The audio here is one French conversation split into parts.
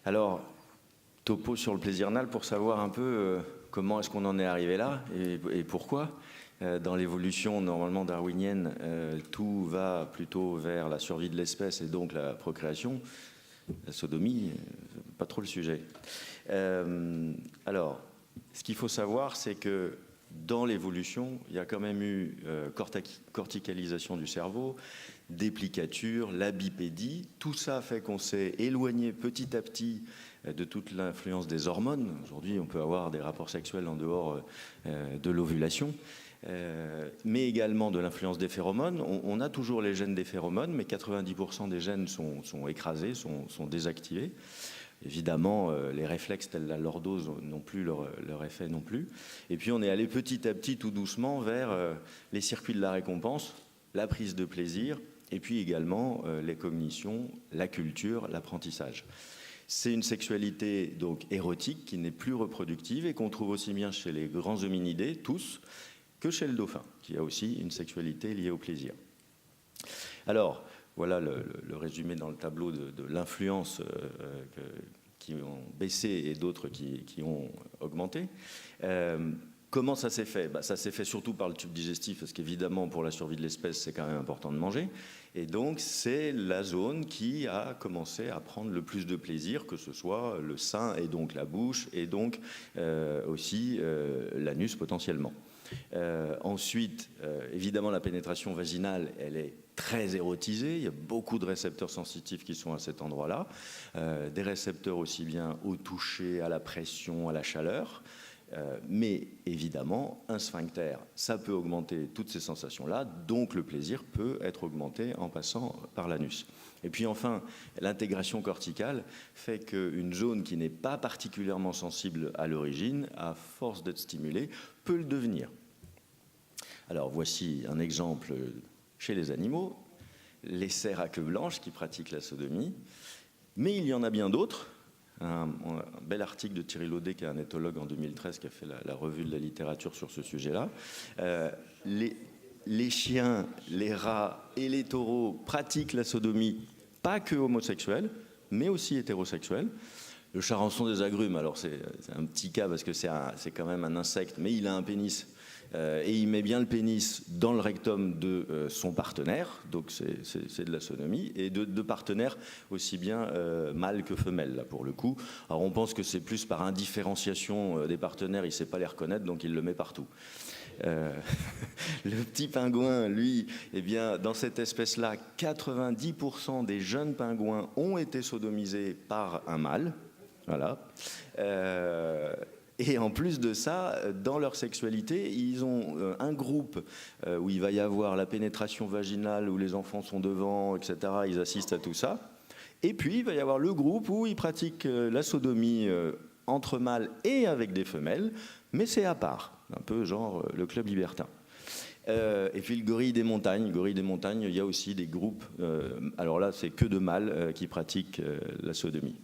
Alors, topo sur le plaisir anal pour savoir un peu comment est-ce qu'on en est arrivé là et pourquoi. Dans l'évolution normalement darwinienne, tout va plutôt vers la survie de l'espèce et donc la procréation. La sodomie, pas trop le sujet. Alors, ce qu'il faut savoir, c'est que dans l'évolution, il y a quand même eu corticalisation du cerveau, déplicature, la bipédie. Tout ça fait qu'on s'est éloigné petit à petit de toute l'influence des hormones. Aujourd'hui, on peut avoir des rapports sexuels en dehors de l'ovulation, mais également de l'influence des phéromones. On a toujours les gènes des phéromones, mais 90% des gènes sont écrasés, sont désactivés. Évidemment, les réflexes tels la lordose n'ont plus leur effet non plus. Et puis on est allé petit à petit, tout doucement, vers les circuits de la récompense, la prise de plaisir, et puis également les cognitions, la culture, l'apprentissage. C'est une sexualité donc érotique qui n'est plus reproductive et qu'on trouve aussi bien chez les grands hominidés, tous, que chez le dauphin, qui a aussi une sexualité liée au plaisir. Alors, voilà le résumé dans le tableau de l'influence qui ont baissé et d'autres qui ont augmenté. Comment ça s'est fait ? Ça s'est fait surtout par le tube digestif, parce qu'évidemment, pour la survie de l'espèce, c'est quand même important de manger. Et donc, c'est la zone qui a commencé à prendre le plus de plaisir, que ce soit le sein et donc la bouche, et donc aussi l'anus potentiellement. Ensuite, évidemment, la pénétration vaginale, elle est très érotisée. Il y a beaucoup de récepteurs sensitifs qui sont à cet endroit-là. Des récepteurs aussi bien au toucher, à la pression, à la chaleur. Mais évidemment, un sphincter, ça peut augmenter toutes ces sensations-là, donc le plaisir peut être augmenté en passant par l'anus. Et puis enfin, l'intégration corticale fait qu'une zone qui n'est pas particulièrement sensible à l'origine, à force d'être stimulée, peut le devenir. Alors voici un exemple chez les animaux, les cerfs à queue blanche qui pratiquent la sodomie, mais il y en a bien d'autres. Un bel article de Thierry Laudet, qui est un éthologue en 2013, qui a fait la revue de la littérature sur ce sujet-là. Les chiens, les rats et les taureaux pratiquent la sodomie, pas que homosexuelle, mais aussi hétérosexuelle. Le charançon des agrumes, alors c'est un petit cas parce que c'est quand même un insecte, mais il a un pénis. Et il met bien le pénis dans le rectum de son partenaire, donc c'est de la sodomie, et de partenaires aussi bien mâles que femelles, là, pour le coup. Alors on pense que c'est plus par indifférenciation des partenaires, il ne sait pas les reconnaître, donc il le met partout. Le petit pingouin, lui, eh bien, dans cette espèce-là, 90% des jeunes pingouins ont été sodomisés par un mâle. Voilà. Et en plus de ça, dans leur sexualité, ils ont un groupe où il va y avoir la pénétration vaginale, où les enfants sont devant, etc. Ils assistent à tout ça. Et puis, il va y avoir le groupe où ils pratiquent la sodomie entre mâles et avec des femelles, mais c'est à part, un peu genre le club libertin. Et puis le gorille des montagnes, il y a aussi des groupes, alors là, c'est que de mâles qui pratiquent la sodomie.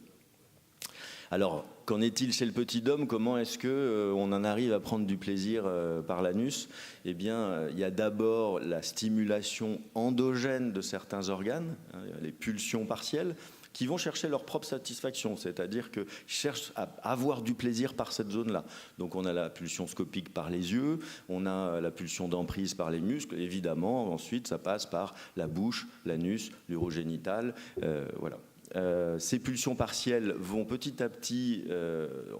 Alors, qu'en est-il chez le petit homme ? Comment est-ce qu'on en arrive à prendre du plaisir par l'anus ? Eh bien, il y a d'abord la stimulation endogène de certains organes, les pulsions partielles, qui vont chercher leur propre satisfaction, c'est-à-dire qu'ils cherchent à avoir du plaisir par cette zone-là. Donc on a la pulsion scopique par les yeux, on a la pulsion d'emprise par les muscles, évidemment, ensuite ça passe par la bouche, l'anus, l'urogénital, voilà. Ces pulsions partielles vont petit à petit,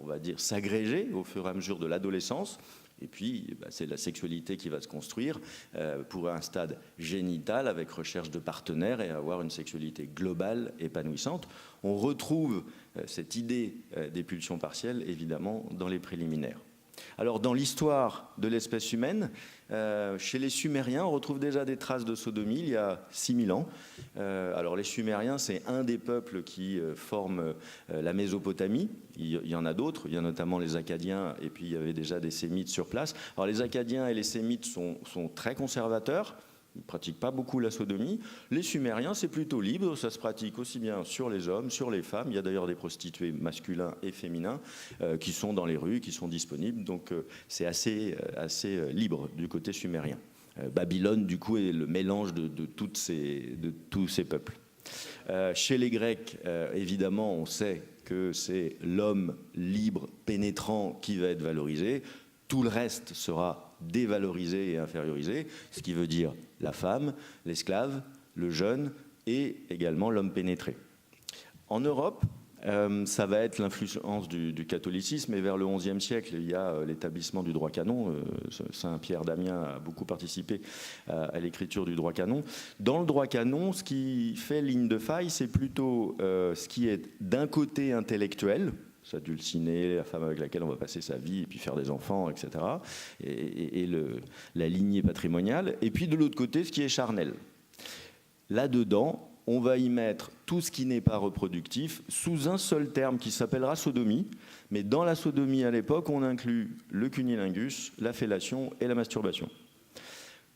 on va dire, s'agréger au fur et à mesure de l'adolescence. Et puis, c'est la sexualité qui va se construire pour un stade génital avec recherche de partenaires et avoir une sexualité globale, épanouissante. On retrouve cette idée des pulsions partielles, évidemment, dans les préliminaires. Alors, dans l'histoire de l'espèce humaine, chez les Sumériens, on retrouve déjà des traces de sodomie il y a 6000 ans. Alors, les Sumériens, c'est un des peuples qui forment la Mésopotamie. Il y en a d'autres, il y a notamment les Akkadiens, et puis il y avait déjà des Sémites sur place. Alors, les Akkadiens et les Sémites sont très conservateurs. Ils ne pratiquent pas beaucoup la sodomie. Les Sumériens, c'est plutôt libre. Ça se pratique aussi bien sur les hommes, sur les femmes. Il y a d'ailleurs des prostituées masculins et féminins qui sont dans les rues, qui sont disponibles. Donc c'est assez libre du côté sumérien. Babylone, du coup, est le mélange de tous ces peuples. Chez les Grecs, évidemment, on sait que c'est l'homme libre, pénétrant qui va être valorisé. Tout le reste sera dévalorisé et infériorisé, ce qui veut dire la femme, l'esclave, le jeune et également l'homme pénétré. En Europe, ça va être l'influence du catholicisme, et vers le XIe siècle, il y a l'établissement du droit canon. Saint Pierre d'Amiens a beaucoup participé à l'écriture du droit canon. Dans le droit canon, ce qui fait ligne de faille, c'est plutôt ce qui est d'un côté intellectuel, sa dulcinée, la femme avec laquelle on va passer sa vie et puis faire des enfants, etc. Et la lignée patrimoniale. Et puis de l'autre côté, ce qui est charnel. Là-dedans, on va y mettre tout ce qui n'est pas reproductif sous un seul terme qui s'appellera sodomie. Mais dans la sodomie à l'époque, on inclut le cunnilingus, la fellation et la masturbation.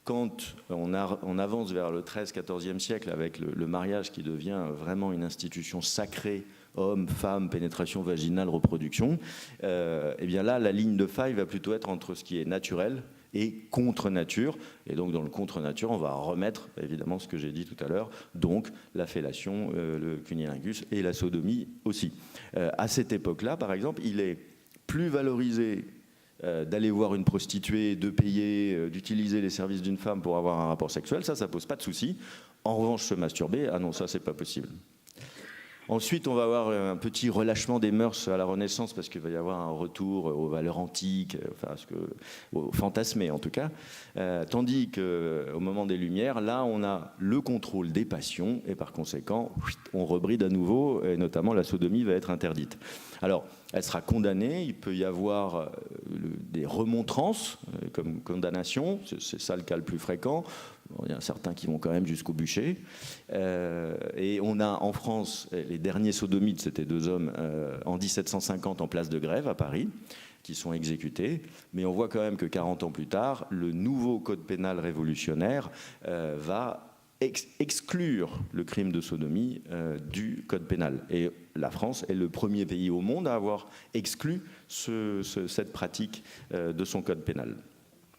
Quand on avance vers le XIIIe siècle avec le mariage qui devient vraiment une institution sacrée, homme, femme, pénétration vaginale, reproduction, et bien là, la ligne de faille va plutôt être entre ce qui est naturel et contre-nature. Et donc, dans le contre-nature, on va remettre, évidemment, ce que j'ai dit tout à l'heure, donc la fellation, le cunnilingus et la sodomie aussi. À cette époque-là, par exemple, il est plus valorisé d'aller voir une prostituée, de payer, d'utiliser les services d'une femme pour avoir un rapport sexuel, ça pose pas de souci. En revanche, se masturber, ah non, ça, c'est pas possible. Ensuite, on va avoir un petit relâchement des mœurs à la Renaissance parce qu'il va y avoir un retour aux valeurs antiques, enfin, aux fantasmés en tout cas. Tandis qu'au moment des Lumières, là, on a le contrôle des passions et par conséquent, on rebride à nouveau et notamment la sodomie va être interdite. Alors, elle sera condamnée, il peut y avoir des remontrances comme condamnation, c'est ça le cas le plus fréquent. Bon, il y en a certains qui vont quand même jusqu'au bûcher. Et on a en France, les derniers sodomites, c'était 2 hommes, en 1750 en place de Grève à Paris, qui sont exécutés. Mais on voit quand même que 40 ans plus tard, le nouveau code pénal révolutionnaire va exclure le crime de sodomie du code pénal. Et la France est le premier pays au monde à avoir exclu cette pratique de son code pénal.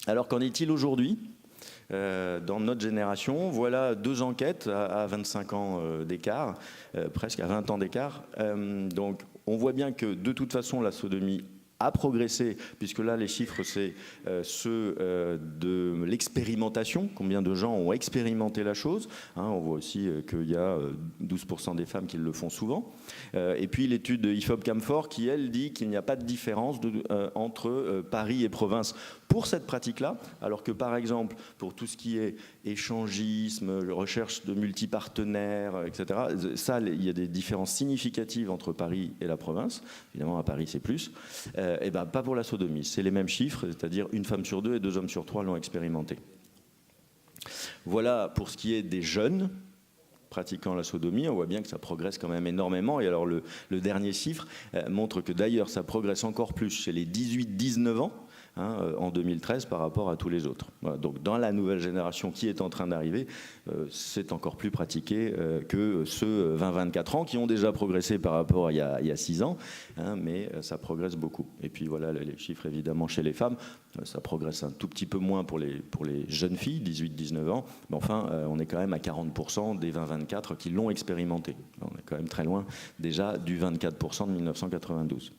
Alors qu'en est-il aujourd'hui ? Dans notre génération, voilà 2 enquêtes à 25 ans d'écart, presque à 20 ans d'écart. Donc on voit bien que de toute façon la sodomie a progressé, puisque là les chiffres c'est ceux de l'expérimentation, combien de gens ont expérimenté la chose, hein, on voit aussi qu'il y a 12% des femmes qui le font souvent, et puis l'étude de IFOP-Camfort qui elle dit qu'il n'y a pas de différence entre Paris et province pour cette pratique-là, alors que par exemple pour tout ce qui est échangisme, recherche de multipartenaires, etc., ça il y a des différences significatives entre Paris et la province, évidemment à Paris c'est plus, et ben pas pour la sodomie, c'est les mêmes chiffres, c'est-à-dire 1 femme sur 2 et 2 hommes sur 3 l'ont expérimenté. Voilà pour ce qui est des jeunes pratiquant la sodomie, on voit bien que ça progresse quand même énormément, et alors le dernier chiffre montre que d'ailleurs ça progresse encore plus chez les 18-19 ans, en 2013 par rapport à tous les autres. Voilà, donc dans la nouvelle génération qui est en train d'arriver, c'est encore plus pratiqué que ceux 20-24 ans qui ont déjà progressé par rapport à il y a 6 ans, mais ça progresse beaucoup. Et puis voilà les chiffres évidemment chez les femmes, ça progresse un tout petit peu moins pour les jeunes filles, 18-19 ans, mais enfin on est quand même à 40% des 20-24 qui l'ont expérimenté. On est quand même très loin déjà du 24% de 1992.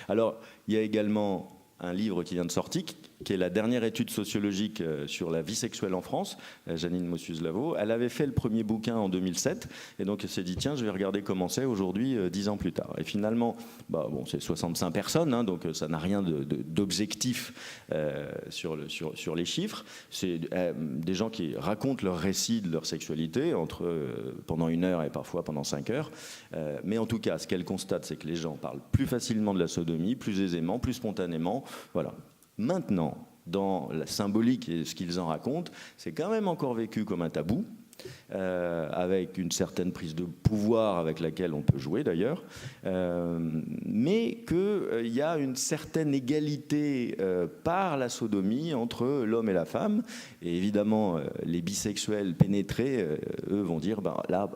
Alors il y a également un livre qui vient de sortir, qui est la dernière étude sociologique sur la vie sexuelle en France, Janine Mossus-Lavaux. Elle avait fait le premier bouquin en 2007, et donc elle s'est dit, tiens, je vais regarder comment c'est aujourd'hui, 10 ans plus tard. Et finalement, c'est 65 personnes, donc ça n'a rien d'objectif sur les chiffres. C'est des gens qui racontent leur récit de leur sexualité pendant 1 heure et parfois pendant 5 heures. Mais en tout cas, ce qu'elle constate, c'est que les gens parlent plus facilement de la sodomie, plus aisément, plus spontanément. Voilà. Maintenant, dans la symbolique et ce qu'ils en racontent, c'est quand même encore vécu comme un tabou. avec une certaine prise de pouvoir avec laquelle on peut jouer d'ailleurs, mais qu'il y a une certaine égalité par la sodomie entre l'homme et la femme. Et évidemment, les bisexuels pénétrés, eux, vont dire, là,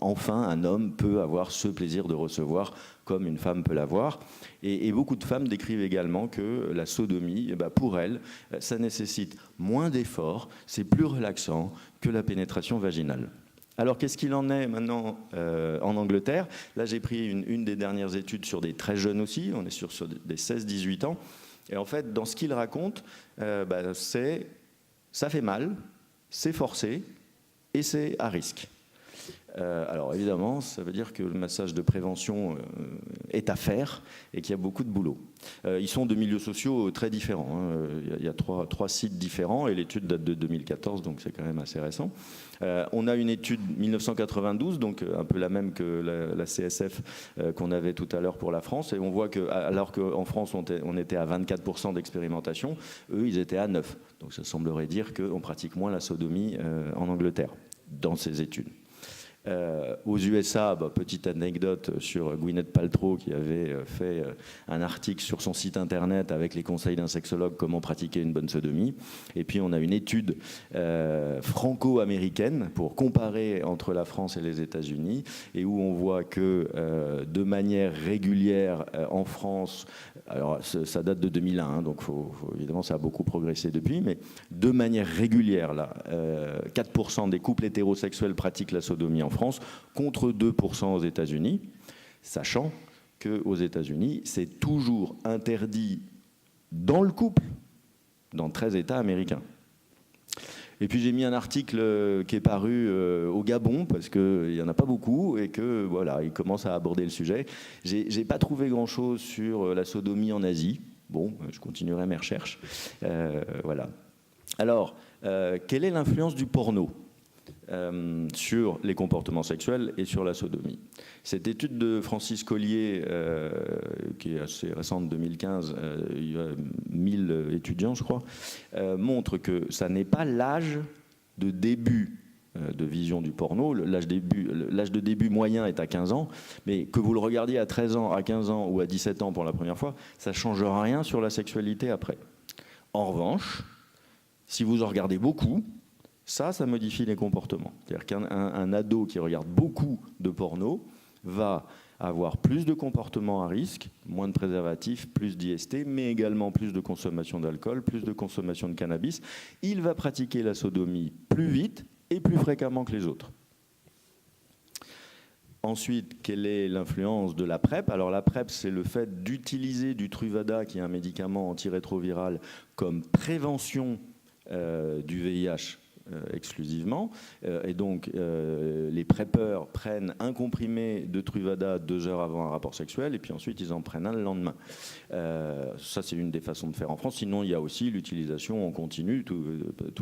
enfin, un homme peut avoir ce plaisir de recevoir comme une femme peut l'avoir. Et beaucoup de femmes décrivent également que la sodomie, pour elles, ça nécessite moins d'efforts, c'est plus relaxant que la pénétration vaginale. Alors, qu'est-ce qu'il en est maintenant en Angleterre? Là, j'ai pris une des dernières études sur des très jeunes aussi, on est sur des 16-18 ans. Et en fait, dans ce qu'ils racontent, ça fait mal, c'est forcé et c'est à risque. Alors évidemment, ça veut dire que le massage de prévention est à faire et qu'il y a beaucoup de boulot. Ils sont de milieux sociaux très différents. Il y a trois sites différents et l'étude date de 2014, donc c'est quand même assez récent. On a une étude 1992, donc un peu la même que la CSF qu'on avait tout à l'heure pour la France, et on voit que alors qu'en France on était à 24% d'expérimentation, eux ils étaient à 9%. Donc ça semblerait dire qu'on pratique moins la sodomie en Angleterre dans ces études. Aux USA, petite anecdote sur Gwyneth Paltrow qui avait fait un article sur son site internet avec les conseils d'un sexologue comment pratiquer une bonne sodomie. Et puis on a une étude franco-américaine pour comparer entre la France et les États-Unis et où on voit que de manière régulière en France, alors ça date de 2001, hein, donc évidemment ça a beaucoup progressé depuis, mais de manière régulière, là, 4% des couples hétérosexuels pratiquent la sodomie en France, contre 2% aux États-Unis, sachant qu'aux États-Unis, c'est toujours interdit dans le couple, dans 13 États américains. Et puis j'ai mis un article qui est paru au Gabon, parce qu'il n'y en a pas beaucoup, et que voilà, il commence à aborder le sujet. J'ai pas trouvé grand-chose sur la sodomie en Asie. Bon, je continuerai mes recherches. Voilà. Alors, quelle est l'influence du porno sur les comportements sexuels et sur la sodomie? Cette étude de Francis Collier, qui est assez récente, 2015, il y a 1000 étudiants, je crois, montre que ça n'est pas l'âge de début de vision du porno. L'âge de début moyen est à 15 ans, mais que vous le regardiez à 13 ans, à 15 ans ou à 17 ans pour la première fois, ça ne change rien sur la sexualité après. En revanche, si vous en regardez beaucoup, ça modifie les comportements. C'est-à-dire qu'un ado qui regarde beaucoup de porno va avoir plus de comportements à risque, moins de préservatifs, plus d'IST, mais également plus de consommation d'alcool, plus de consommation de cannabis. Il va pratiquer la sodomie plus vite et plus fréquemment que les autres. Ensuite, quelle est l'influence de la PrEP? Alors la PrEP, c'est le fait d'utiliser du Truvada, qui est un médicament antirétroviral, comme prévention du VIH exclusivement. Et donc, les PrEPeurs prennent un comprimé de Truvada 2 heures avant un rapport sexuel, et puis ensuite, ils en prennent un le lendemain. Ça, c'est une des façons de faire en France. Sinon, il y a aussi l'utilisation en continu tout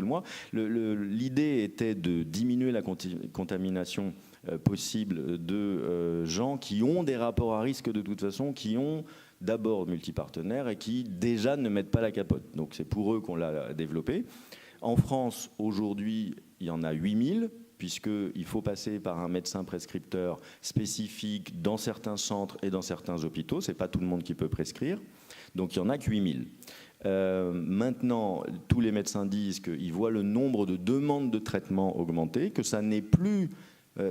le mois. L'idée était de diminuer la contamination possible de gens qui ont des rapports à risque de toute façon, qui ont d'abord multipartenaires et qui déjà ne mettent pas la capote. Donc c'est pour eux qu'on l'a développé. En France, aujourd'hui, il y en a 8000, puisqu'il faut passer par un médecin prescripteur spécifique dans certains centres et dans certains hôpitaux. Ce n'est pas tout le monde qui peut prescrire. Donc il n'y en a que 8000. Maintenant, tous les médecins disent qu'ils voient le nombre de demandes de traitement augmenter, que ça n'est plus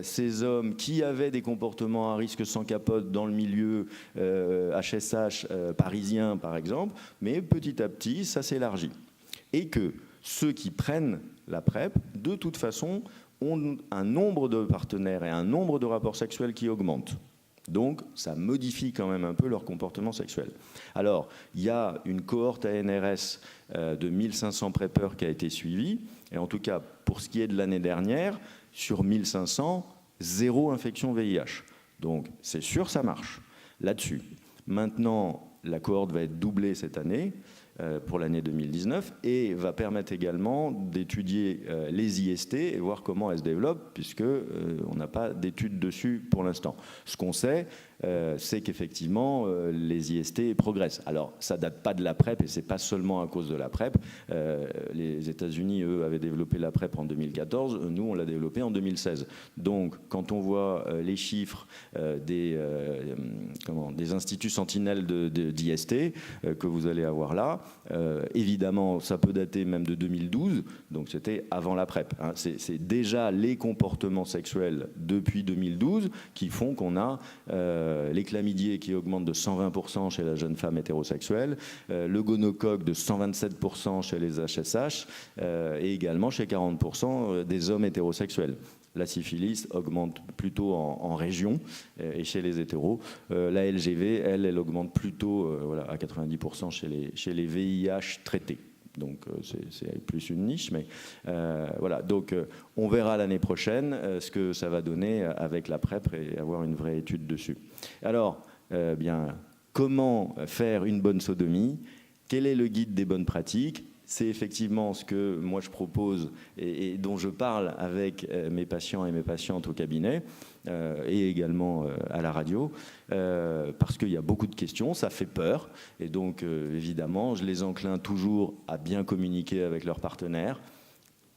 ces hommes qui avaient des comportements à risque sans capote dans le milieu HSH parisien, par exemple, mais petit à petit, ça s'élargit. Et que ceux qui prennent la PrEP, de toute façon, ont un nombre de partenaires et un nombre de rapports sexuels qui augmentent. Donc, ça modifie quand même un peu leur comportement sexuel. Alors, il y a une cohorte ANRS de 1500 PrEPeurs qui a été suivie, et en tout cas, pour ce qui est de l'année dernière, sur 1500, 0 infection VIH. Donc, c'est sûr, ça marche là-dessus. Maintenant, la cohorte va être doublée cette année, pour l'année 2019, et va permettre également d'étudier les IST et voir comment elles se développent, puisqu'on n'a pas d'études dessus pour l'instant. Ce qu'on sait, c'est qu'effectivement, les IST progressent. Alors, ça ne date pas de la PrEP, et ce n'est pas seulement à cause de la PrEP. Les États-Unis, eux, avaient développé la PrEP en 2014. Nous, on l'a développée en 2016. Donc, quand on voit les chiffres des instituts sentinelles d'IST que vous allez avoir là, évidemment, ça peut dater même de 2012. Donc, c'était avant la PrEP. Hein. C'est déjà les comportements sexuels depuis 2012 qui font qu'on a les chlamydiés qui augmentent de 120% chez la jeune femme hétérosexuelle, le gonocoque de 127% chez les HSH et également chez 40% des hommes hétérosexuels. La syphilis augmente plutôt en région et chez les hétéros. La LGV, elle augmente plutôt à 90% chez les VIH traités. Donc c'est plus une niche, mais voilà. Donc on verra l'année prochaine ce que ça va donner avec la PrEP et avoir une vraie étude dessus. Alors, comment faire une bonne sodomie? Quel est le guide des bonnes pratiques? C'est effectivement ce que moi je propose et dont je parle avec mes patients et mes patientes au cabinet et également à la radio, parce qu'il y a beaucoup de questions, ça fait peur, et donc évidemment je les enclins toujours à bien communiquer avec leurs partenaires,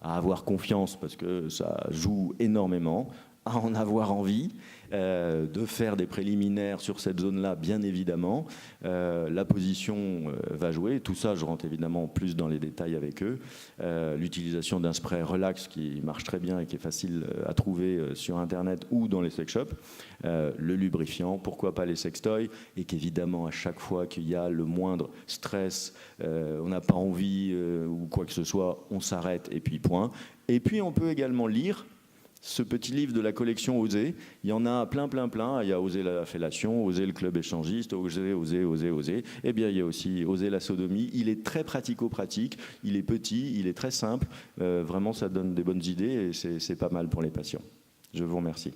à avoir confiance parce que ça joue énormément, à en avoir envie, de faire des préliminaires sur cette zone-là, bien évidemment. La position va jouer. Tout ça, je rentre évidemment plus dans les détails avec eux. L'utilisation d'un spray relax qui marche très bien et qui est facile à trouver sur Internet ou dans les sex shops. Le lubrifiant, pourquoi pas les sextoys, et qu'évidemment, à chaque fois qu'il y a le moindre stress, on n'a pas envie ou quoi que ce soit, on s'arrête et puis point. Et puis, on peut également lire ce petit livre de la collection Oser. Il y en a plein. Il y a Oser la fellation, Oser le club échangiste, Oser. Eh bien, il y a aussi Oser la sodomie. Il est très pratico-pratique, il est petit, il est très simple. Vraiment, ça donne des bonnes idées et c'est pas mal pour les patients. Je vous remercie.